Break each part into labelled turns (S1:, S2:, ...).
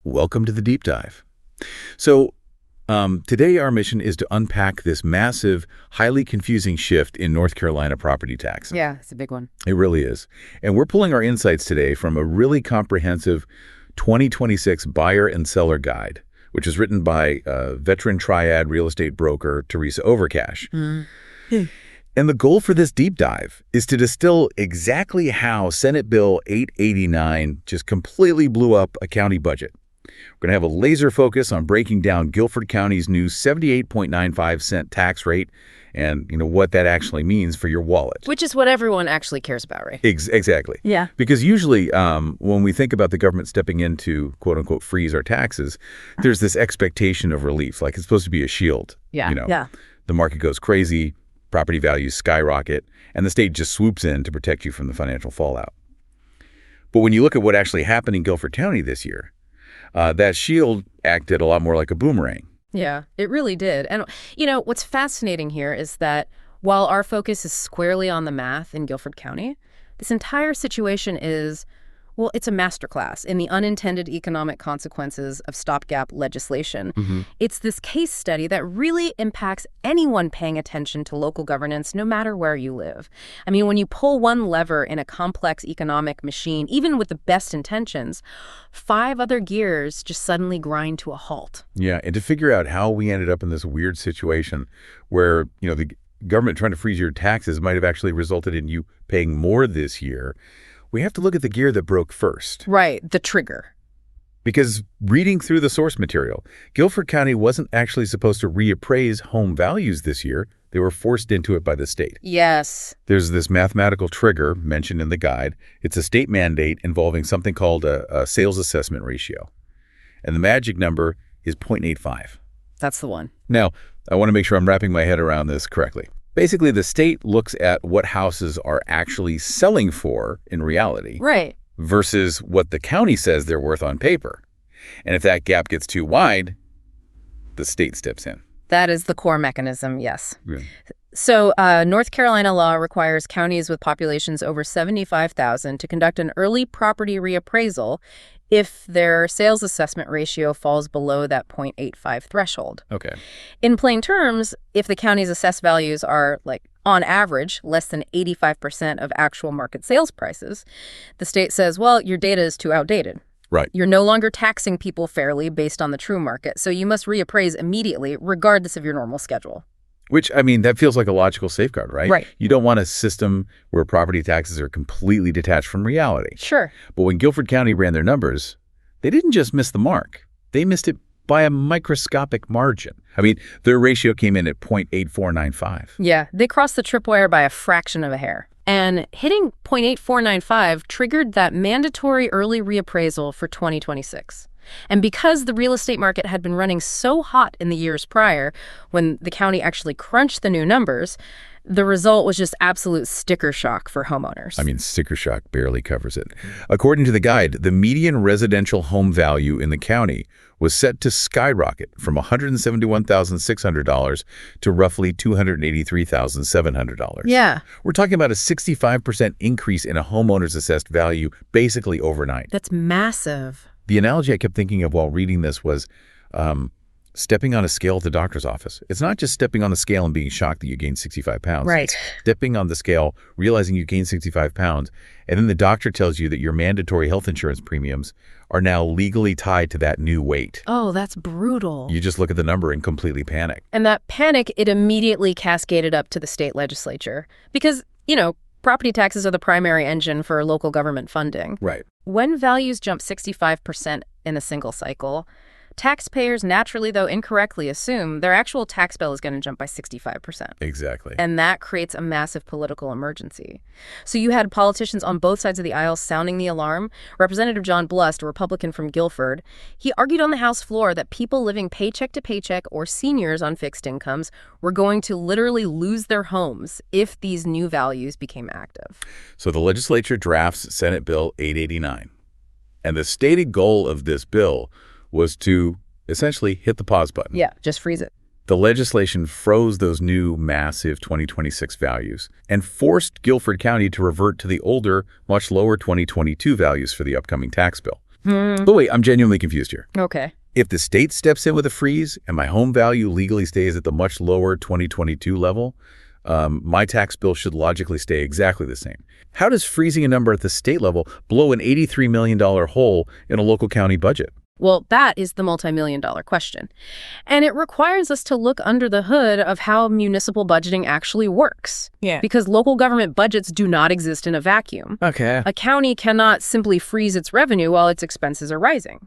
S1: Welcome to the deep dive. So today our mission is to unpack this massive, highly confusing shift in North Carolina property taxes.
S2: Yeah, it's a big one.
S1: It really is. And we're pulling our insights today from a really comprehensive 2026 buyer and seller guide, which was written by veteran triad real estate broker Teresa Overcash. And the goal for this deep dive is to distill exactly how Senate Bill 889 just completely blew up a county budget. We're going to have a laser focus on breaking down Guilford County's new 78.95-cent tax rate and what that actually means for your wallet.
S2: Which is what everyone actually cares about, right?
S1: Exactly.
S2: Yeah.
S1: Because usually when we think about the government stepping in to quote-unquote freeze our taxes, there's this expectation of relief, like it's supposed to be a shield.
S2: Yeah. Yeah.
S1: The market goes crazy, property values skyrocket, and the state just swoops in to protect you from the financial fallout. But when you look at what actually happened in Guilford County this year, that shield acted a lot more like a boomerang.
S2: Yeah, it really did. And, what's fascinating here is that while our focus is squarely on the math in Guilford County, this entire situation is, well, it's a masterclass in the unintended economic consequences of stopgap legislation. It's this case study that really impacts anyone paying attention to local governance, no matter where you live. I mean, when you pull one lever in a complex economic machine, even with the best intentions, 5 other gears just suddenly grind to a halt.
S1: Yeah, and to figure out how we ended up in this weird situation where, the government trying to freeze your taxes might have actually resulted in you paying more this year, we have to look at the gear that broke first.
S2: Right, the trigger.
S1: Because reading through the source material, Guilford County wasn't actually supposed to reappraise home values this year. They were forced into it by the state.
S2: Yes.
S1: There's this mathematical trigger mentioned in the guide. It's a state mandate involving something called a sales assessment ratio. And the magic number is 0.85.
S2: That's the one.
S1: Now, I want to make sure I'm wrapping my head around this correctly. Basically, the state looks at what houses are actually selling for in reality.
S2: Right.
S1: Versus what the county says they're worth on paper. And if that gap gets too wide, the state steps in.
S2: That is the core mechanism, yes.
S1: Yeah.
S2: So North Carolina law requires counties with populations over 75,000 to conduct an early property reappraisal if their sales assessment ratio falls below that 0.85 threshold.
S1: Okay.
S2: In plain terms, if the county's assessed values are, on average, less than 85% of actual market sales prices, the state says, well, your data is too outdated.
S1: Right.
S2: You're no longer taxing people fairly based on the true market, so you must reappraise immediately, regardless of your normal schedule.
S1: Which, that feels like a logical safeguard, right?
S2: Right.
S1: You don't want a system where property taxes are completely detached from reality.
S2: Sure.
S1: But when Guilford County ran their numbers, they didn't just miss the mark. They missed it by a microscopic margin. Their ratio came in at 0.8495.
S2: Yeah, they crossed the tripwire by a fraction of a hair. And hitting 0.8495 triggered that mandatory early reappraisal for 2026. And because the real estate market had been running so hot in the years prior, when the county actually crunched the new numbers, the result was just absolute sticker shock for homeowners.
S1: Sticker shock barely covers it. According to the guide, the median residential home value in the county was set to skyrocket from $171,600 to roughly $283,700.
S2: Yeah.
S1: We're talking about a 65% increase in a homeowner's assessed value basically overnight.
S2: That's massive.
S1: The analogy I kept thinking of while reading this was stepping on a scale at the doctor's office. It's not just stepping on the scale and being shocked that you gained 65 pounds.
S2: Right.
S1: It's stepping on the scale, realizing you gained 65 pounds, and then the doctor tells you that your mandatory health insurance premiums are now legally tied to that new weight.
S2: Oh, that's brutal.
S1: You just look at the number and completely panic.
S2: And that panic, it immediately cascaded up to the state legislature. Because, property taxes are the primary engine for local government funding.
S1: Right.
S2: When values jump 65% in a single cycle, taxpayers naturally, though incorrectly, assume their actual tax bill is going to jump by 65%.
S1: Exactly.
S2: And that creates a massive political emergency. So you had politicians on both sides of the aisle sounding the alarm. Representative John Blust, a Republican from Guilford, he argued on the House floor that people living paycheck to paycheck or seniors on fixed incomes were going to literally lose their homes if these new values became active.
S1: So the legislature drafts Senate Bill 889. And the stated goal of this bill was to essentially hit the pause button.
S2: Yeah, just freeze it.
S1: The legislation froze those new massive 2026 values and forced Guilford County to revert to the older, much lower 2022 values for the upcoming tax bill. But wait, I'm genuinely confused here.
S2: Okay.
S1: If the state steps in with a freeze and my home value legally stays at the much lower 2022 level, my tax bill should logically stay exactly the same. How does freezing a number at the state level blow an $83 million hole in a local county budget?
S2: Well, that is the multi-million-dollar question. And it requires us to look under the hood of how municipal budgeting actually works.
S3: Yeah.
S2: Because local government budgets do not exist in a vacuum.
S3: Okay.
S2: A county cannot simply freeze its revenue while its expenses are rising.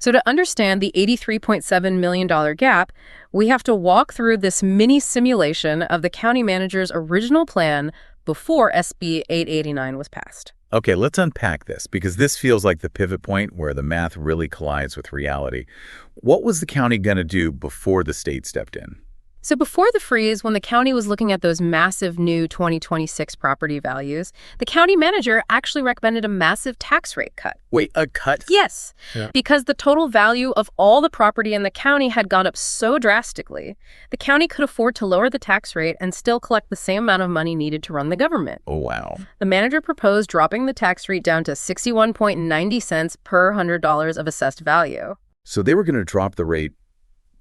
S2: So to understand the $83.7 million gap, we have to walk through this mini simulation of the county manager's original plan before SB 889 was passed.
S1: Okay, let's unpack this, because this feels like the pivot point where the math really collides with reality. What was the county going to do before the state stepped in?
S2: So before the freeze, when the county was looking at those massive new 2026 property values, the county manager actually recommended a massive tax rate cut.
S1: Wait, a cut?
S2: Yes,
S3: Yeah.
S2: because the total value of all the property in the county had gone up so drastically, the county could afford to lower the tax rate and still collect the same amount of money needed to run the government.
S1: Oh, wow.
S2: The manager proposed dropping the tax rate down to 61.90 cents per $100 of assessed value.
S1: So they were going to drop the rate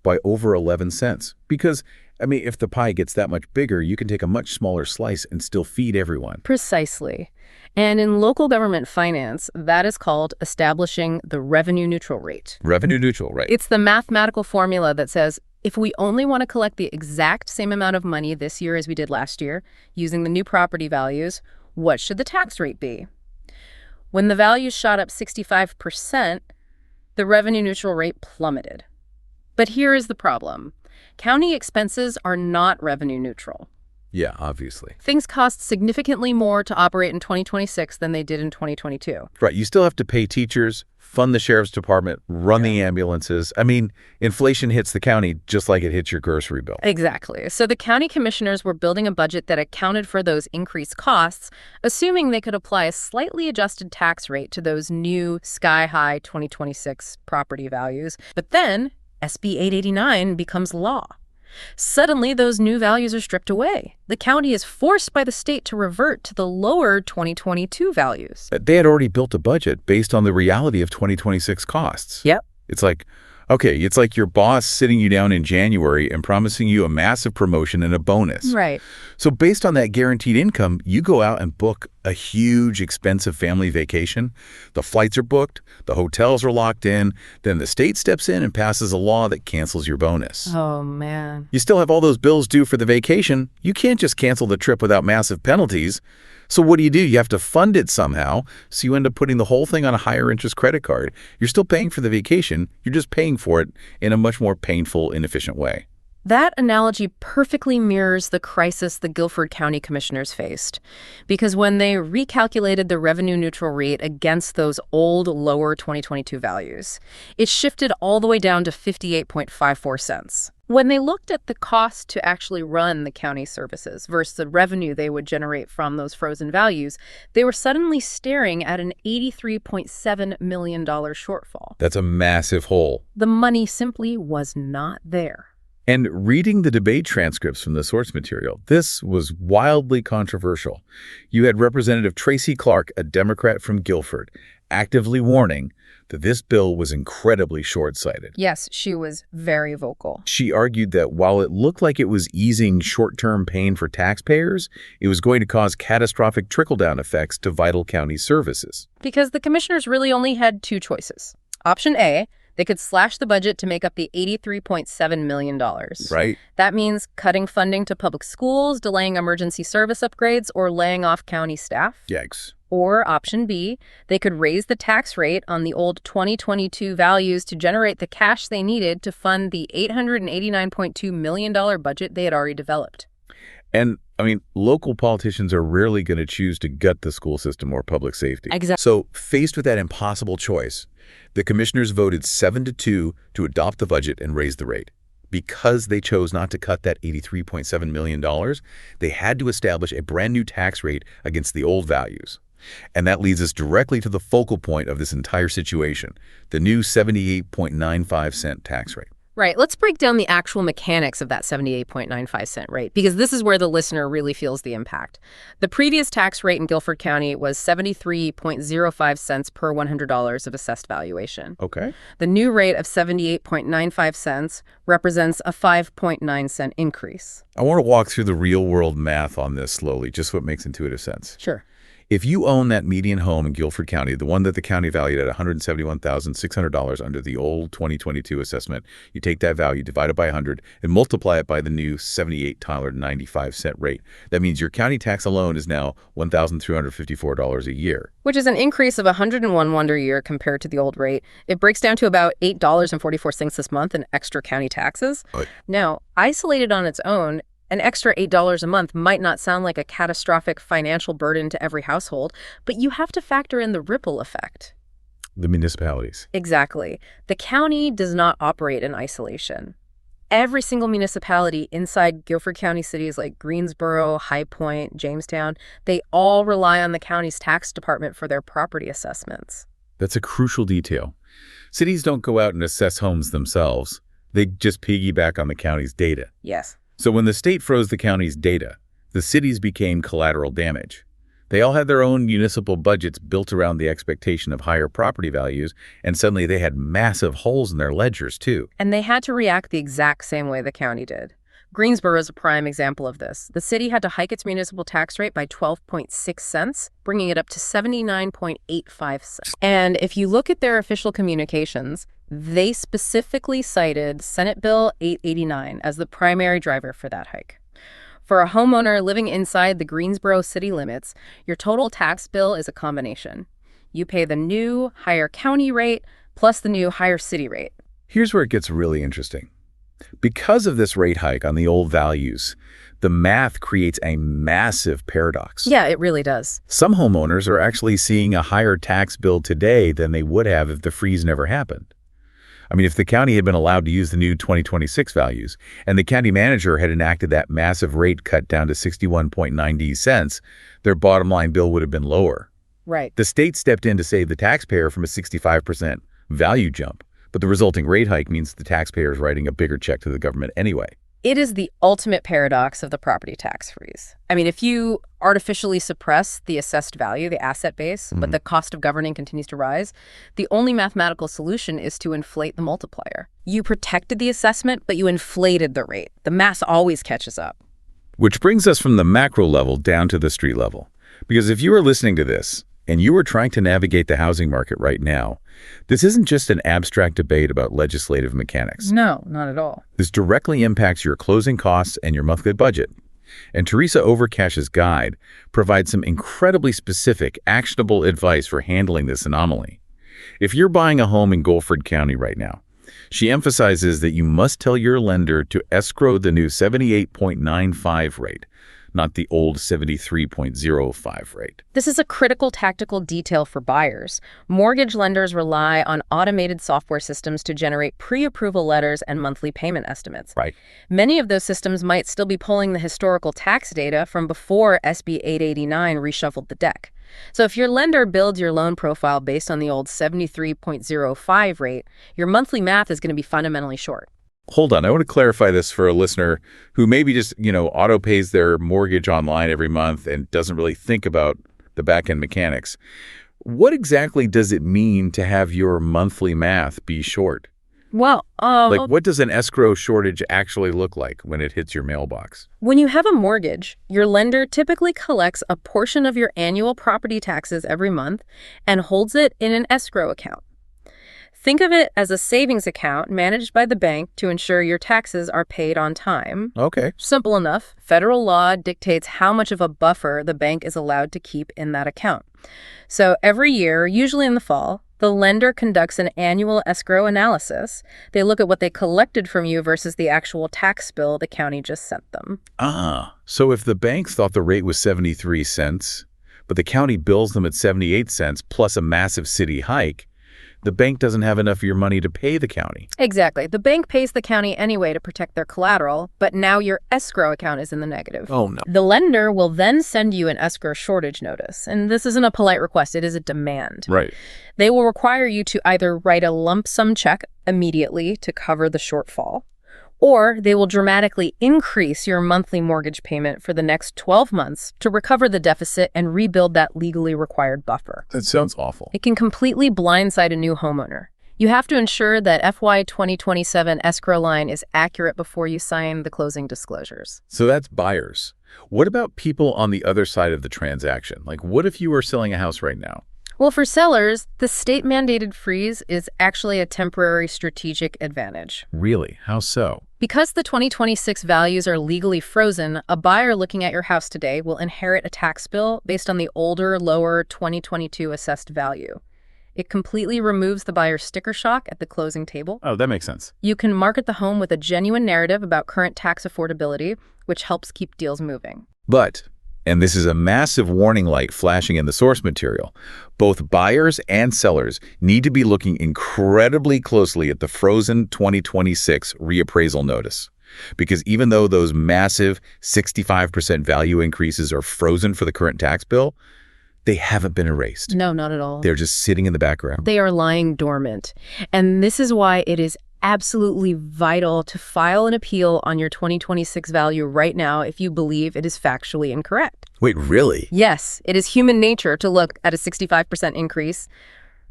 S1: by over 11 cents. Because, I mean, if the pie gets that much bigger, you can take a much smaller slice and still feed everyone.
S2: Precisely. And in local government finance, that is called establishing the revenue neutral rate.
S1: Revenue neutral, right?
S2: It's the mathematical formula that says if we only want to collect the exact same amount of money this year as we did last year, using the new property values, what should the tax rate be? When the values shot up 65%, the revenue neutral rate plummeted. But here is the problem. County expenses are not revenue neutral.
S1: Yeah, obviously.
S2: Things cost significantly more to operate in 2026 than they did in 2022.
S1: Right, you still have to pay teachers, fund the sheriff's department, run the ambulances. I mean, inflation hits the county just like it hits your grocery bill.
S2: Exactly. So the county commissioners were building a budget that accounted for those increased costs, assuming they could apply a slightly adjusted tax rate to those new sky-high 2026 property values. But then SB 889 becomes law. Suddenly, those new values are stripped away. The county is forced by the state to revert to the lower 2022 values.
S1: They had already built a budget based on the reality of 2026 costs.
S2: Yep.
S1: It's like your boss sitting you down in January and promising you a massive promotion and a bonus.
S2: Right.
S1: So based on that guaranteed income, you go out and book a huge, expensive family vacation. The flights are booked, the hotels are locked in, then the state steps in and passes a law that cancels your bonus.
S2: Oh, man.
S1: You still have all those bills due for the vacation. You can't just cancel the trip without massive penalties. So what do? You have to fund it somehow, so you end up putting the whole thing on a higher interest credit card. You're still paying for the vacation, you're just paying for it in a much more painful, inefficient way.
S2: That analogy perfectly mirrors the crisis the Guilford County commissioners faced. Because when they recalculated the revenue neutral rate against those old, lower 2022 values, it shifted all the way down to 58.54 cents. When they looked at the cost to actually run the county services versus the revenue they would generate from those frozen values, they were suddenly staring at an $83.7 million shortfall.
S1: That's a massive hole.
S2: The money simply was not there.
S1: And reading the debate transcripts from the source material, this was wildly controversial. You had Representative Tracy Clark, a Democrat from Guilford, actively warning that this bill was incredibly short-sighted.
S2: Yes, she was very vocal.
S1: She argued that while it looked like it was easing short-term pain for taxpayers, it was going to cause catastrophic trickle-down effects to vital county services.
S2: Because the commissioners really only had two choices. Option A, they could slash the budget to make up the $83.7 million.
S1: Right.
S2: That means cutting funding to public schools, delaying emergency service upgrades, or laying off county staff.
S1: Yikes.
S2: Or option B, they could raise the tax rate on the old 2022 values to generate the cash they needed to fund the $889.2 million budget they had already developed.
S1: And, I mean, local politicians are rarely going to choose to gut the school system or public safety.
S2: Exactly.
S1: So, faced with that impossible choice, the commissioners voted 7-2 to adopt the budget and raise the rate. Because they chose not to cut that $83.7 million, they had to establish a brand new tax rate against the old values. And that leads us directly to the focal point of this entire situation, the new 78.95 cent tax rate.
S2: Right. Let's break down the actual mechanics of that 78.95 cent rate, because this is where the listener really feels the impact. The previous tax rate in Guilford County was 73.05 cents per $100 of assessed valuation.
S1: Okay.
S2: The new rate of 78.95 cents represents a 5.9 cent increase.
S1: I want to walk through the real-world math on this slowly, just so it makes intuitive sense.
S2: Sure.
S1: If you own that median home in Guilford County, the one that the county valued at $171,600 under the old 2022 assessment, you take that value, divide it by 100, and multiply it by the new $78.95 rate. That means your county tax alone is now $1,354 a year.
S2: Which is an increase of $101 a year compared to the old rate. It breaks down to about $8.44 this month in extra county taxes. Now, isolated on its own, an extra $8 a month might not sound like a catastrophic financial burden to every household, but you have to factor in the ripple effect.
S1: The municipalities.
S2: Exactly. The county does not operate in isolation. Every single municipality inside Guilford County cities like Greensboro, High Point, Jamestown, they all rely on the county's tax department for their property assessments.
S1: That's a crucial detail. Cities don't go out and assess homes themselves. They just piggyback on the county's data.
S2: Yes.
S1: So when the state froze the county's data, the cities became collateral damage. They all had their own municipal budgets built around the expectation of higher property values, and suddenly they had massive holes in their ledgers, too.
S2: And they had to react the exact same way the county did. Greensboro is a prime example of this. The city had to hike its municipal tax rate by 12.6 cents, bringing it up to 79.85 cents. And if you look at their official communications, they specifically cited Senate Bill 889 as the primary driver for that hike. For a homeowner living inside the Greensboro city limits, your total tax bill is a combination. You pay the new, higher county rate plus the new, higher city rate.
S1: Here's where it gets really interesting. Because of this rate hike on the old values, the math creates a massive paradox.
S2: Yeah, it really does.
S1: Some homeowners are actually seeing a higher tax bill today than they would have if the freeze never happened. I mean, if the county had been allowed to use the new 2026 values and the county manager had enacted that massive rate cut down to 61.90 cents, their bottom line bill would have been lower.
S2: Right.
S1: The state stepped in to save the taxpayer from a 65% value jump, but the resulting rate hike means the taxpayer is writing a bigger check to the government anyway.
S2: It is the ultimate paradox of the property tax freeze. I mean, if you artificially suppress the assessed value, the asset base, but the cost of governing continues to rise, the only mathematical solution is to inflate the multiplier. You protected the assessment, but you inflated the rate. The math always catches up.
S1: Which brings us from the macro level down to the street level. Because if you are listening to this, and you are trying to navigate the housing market right now, this isn't just an abstract debate about legislative mechanics.
S2: No, not at all.
S1: This directly impacts your closing costs and your monthly budget. And Teresa Overcash's guide provides some incredibly specific, actionable advice for handling this anomaly. If you're buying a home in Guilford County right now, she emphasizes that you must tell your lender to escrow the new 78.95 rate, not the old 73.05 rate.
S2: This is a critical tactical detail for buyers. Mortgage lenders rely on automated software systems to generate pre-approval letters and monthly payment estimates.
S1: Right.
S2: Many of those systems might still be pulling the historical tax data from before SB 889 reshuffled the deck. So if your lender builds your loan profile based on the old 73.05 rate, your monthly math is going to be fundamentally short.
S1: Hold on, I want to clarify this for a listener who maybe just, auto pays their mortgage online every month and doesn't really think about the back-end mechanics. What exactly does it mean to have your monthly math be short?
S2: Well,
S1: what does an escrow shortage actually look like when it hits your mailbox?
S2: when you have a mortgage, your lender typically collects a portion of your annual property taxes every month and holds it in an escrow account. Think of it as a savings account managed by the bank to ensure your taxes are paid on time.
S1: Okay.
S2: Simple enough. Federal law dictates how much of a buffer the bank is allowed to keep in that account. So every year, usually in the fall, the lender conducts an annual escrow analysis. They look at what they collected from you versus the actual tax bill the county just sent them.
S1: So if the bank thought the rate was 73 cents, but the county bills them at 78 cents plus a massive city hike, the bank doesn't have enough of your money to pay the county.
S2: Exactly. The bank pays the county anyway to protect their collateral, but now your escrow account is in the negative.
S1: Oh, no.
S2: The lender will then send you an escrow shortage notice, and this isn't a polite request, it is a demand.
S1: Right.
S2: They will require you to either write a lump sum check immediately to cover the shortfall, or they will dramatically increase your monthly mortgage payment for the next 12 months to recover the deficit and rebuild that legally required buffer.
S1: That sounds awful.
S2: It can completely blindside a new homeowner. You have to ensure that FY 2027 escrow line is accurate before you sign the closing disclosures.
S1: So that's buyers. What about people on the other side of the transaction? Like, what if you were selling a house right now?
S2: Well, for sellers, the state-mandated freeze is actually a temporary strategic advantage.
S1: Really? How so?
S2: Because the 2026 values are legally frozen, a buyer looking at your house today will inherit a tax bill based on the older, lower 2022 assessed value. It completely removes the buyer's sticker shock at the closing table.
S1: Oh, that makes sense.
S2: You can market the home with a genuine narrative about current tax affordability, which helps keep deals moving.
S1: But, and this is a massive warning light flashing in the source material, both buyers and sellers need to be looking incredibly closely at the frozen 2026 reappraisal notice. Because even though those massive 65% value increases are frozen for the current tax bill, they haven't been erased.
S2: No, not at all.
S1: They're just sitting in the background.
S2: They are lying dormant. And this is why it is absolutely vital to file an appeal on your 2026 value right now if you believe it is factually incorrect.
S1: Wait, really?
S2: Yes, it is human nature to look at a 65% increase,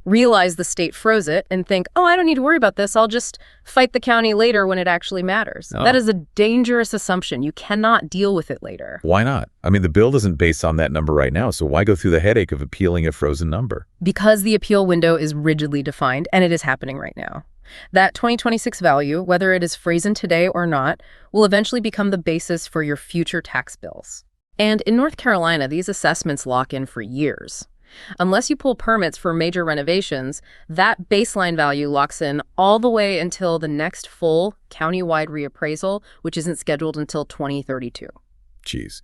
S2: realize the state froze it, and think, oh, I don't need to worry about this. I'll just fight the county later when it actually matters.
S1: Oh.
S2: That is a dangerous assumption. You cannot deal with it later.
S1: Why not? I mean, the bill isn't based on that number right now, so why go through the headache of appealing a frozen number?
S2: Because the appeal window is rigidly defined, and it is happening right now. That 2026 value, whether it is frozen today or not, will eventually become the basis for your future tax bills. And in North Carolina, these assessments lock in for years. Unless you pull permits for major renovations, that baseline value locks in all the way until the next full countywide reappraisal, which isn't scheduled until 2032.
S1: Jeez.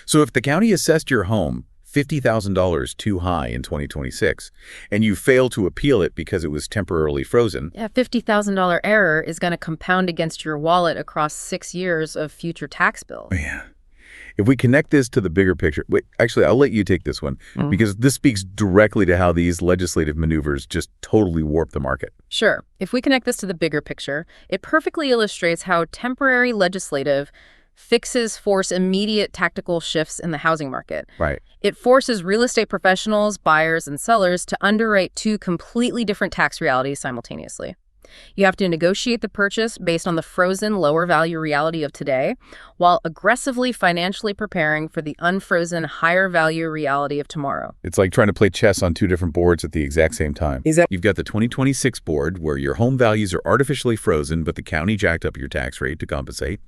S1: So if the county assessed your home $50,000 too high in 2026, and you fail to appeal it because it was temporarily frozen.
S2: Yeah, $50,000 error is going to compound against your wallet across 6 years of future tax bills.
S1: Yeah. If we connect this to the bigger picture, wait, actually, I'll let you take this one, because this speaks directly to how these legislative maneuvers just totally warp the market.
S2: Sure. If we connect this to the bigger picture, it perfectly illustrates how temporary legislative fixes force immediate tactical shifts in the housing market.
S1: Right.
S2: It forces real estate professionals, buyers, and sellers to underwrite two completely different tax realities simultaneously. You have to negotiate the purchase based on the frozen, lower value reality of today, while aggressively financially preparing for the unfrozen, higher value reality of tomorrow.
S1: It's like trying to play chess on two different boards at the exact same time. You've got the 2026 board where your home values are artificially frozen, but the county jacked up your tax rate to compensate.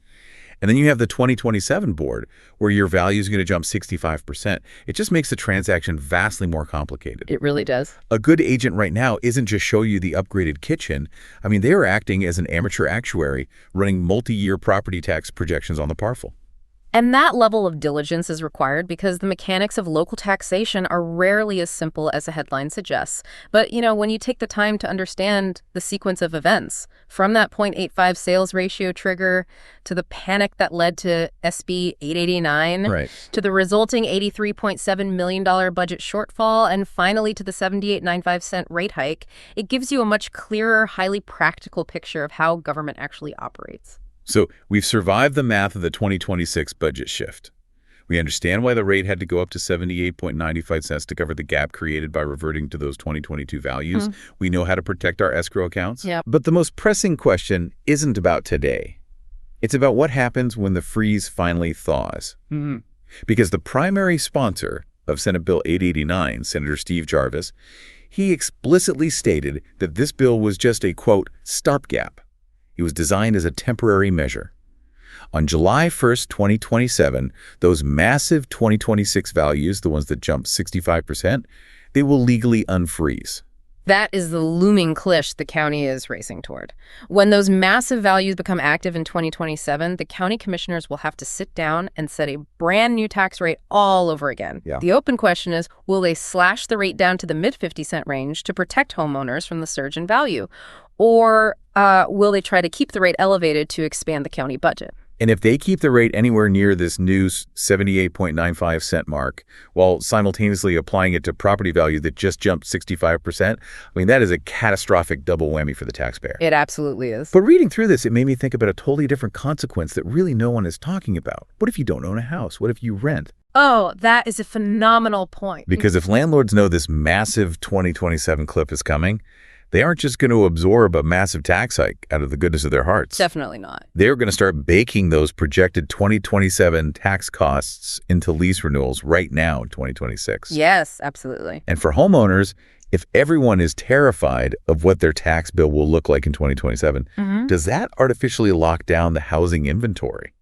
S1: And then you have the 2027 board where your value is going to jump 65%. It just makes the transaction vastly more complicated.
S2: It really does.
S1: A good agent right now isn't just show you the upgraded kitchen. I mean, they are acting as an amateur actuary running multi-year property tax projections on the parcel.
S2: And that level of diligence is required because the mechanics of local taxation are rarely as simple as a headline suggests. But, when you take the time to understand the sequence of events, from that 0.85 sales ratio trigger to the panic that led to SB 889,
S1: right,
S2: to the resulting $83.7 million budget shortfall, and finally to the 78.95 rate hike, it gives you a much clearer, highly practical picture of how government actually operates.
S1: So we've survived the math of the 2026 budget shift. We understand why the rate had to go up to 78.95 cents to cover the gap created by reverting to those 2022 values. We know how to protect our escrow accounts.
S2: Yep.
S1: But the most pressing question isn't about today. It's about what happens when the freeze finally thaws. Because the primary sponsor of Senate Bill 889, Senator Steve Jarvis, he explicitly stated that this bill was just a, quote, stopgap. It was designed as a temporary measure. On July 1st, 2027, those massive 2026 values, the ones that jumped 65%, they will legally unfreeze.
S2: That is the looming cliff the county is racing toward. When those massive values become active in 2027, the county commissioners will have to sit down and set a brand new tax rate all over again.
S1: Yeah.
S2: The open question is, will they slash the rate down to the mid 50-cent range to protect homeowners from the surge in value? Or will they try to keep the rate elevated to expand the county budget?
S1: And if they keep the rate anywhere near this new 78.95 cent mark, while simultaneously applying it to property value that just jumped 65%, I mean, that is a catastrophic double whammy for the taxpayer.
S2: It absolutely is.
S1: But reading through this, it made me think about a totally different consequence that really no one is talking about. What if you don't own a house? What if you rent?
S2: Oh, that is a phenomenal point.
S1: Because if landlords know this massive 2027 cliff is coming, they aren't just going to absorb a massive tax hike out of the goodness of their hearts.
S2: Definitely not.
S1: They're going to start baking those projected 2027 tax costs into lease renewals right now in 2026.
S2: Yes, absolutely.
S1: And for homeowners, if everyone is terrified of what their tax bill will look like in 2027, does that artificially lock down the housing inventory?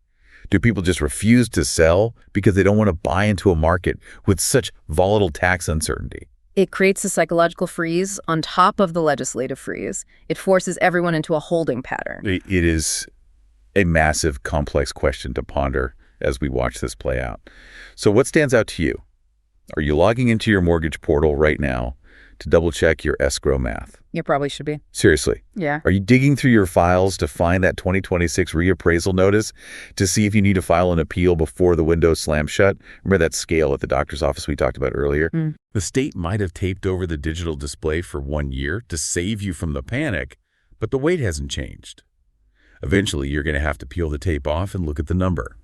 S1: Do people just refuse to sell because they don't want to buy into a market with such volatile tax uncertainty?
S2: It creates a psychological freeze on top of the legislative freeze. It forces everyone into a holding pattern.
S1: It is a massive, complex question to ponder as we watch this play out. So what stands out to you? Are you logging into your mortgage portal right now to double-check your escrow math?
S2: You probably should be.
S1: Seriously.
S2: Yeah.
S1: Are you digging through your files to find that 2026 reappraisal notice to see if you need to file an appeal before the window slams shut? Remember that scale at the doctor's office we talked about earlier? The state might have taped over the digital display for 1 year to save you from the panic, but the weight hasn't changed. Eventually, you're going to have to peel the tape off and look at the number.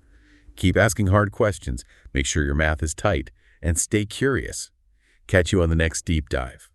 S1: Keep asking hard questions, make sure your math is tight, and stay curious. Catch you on the next deep dive.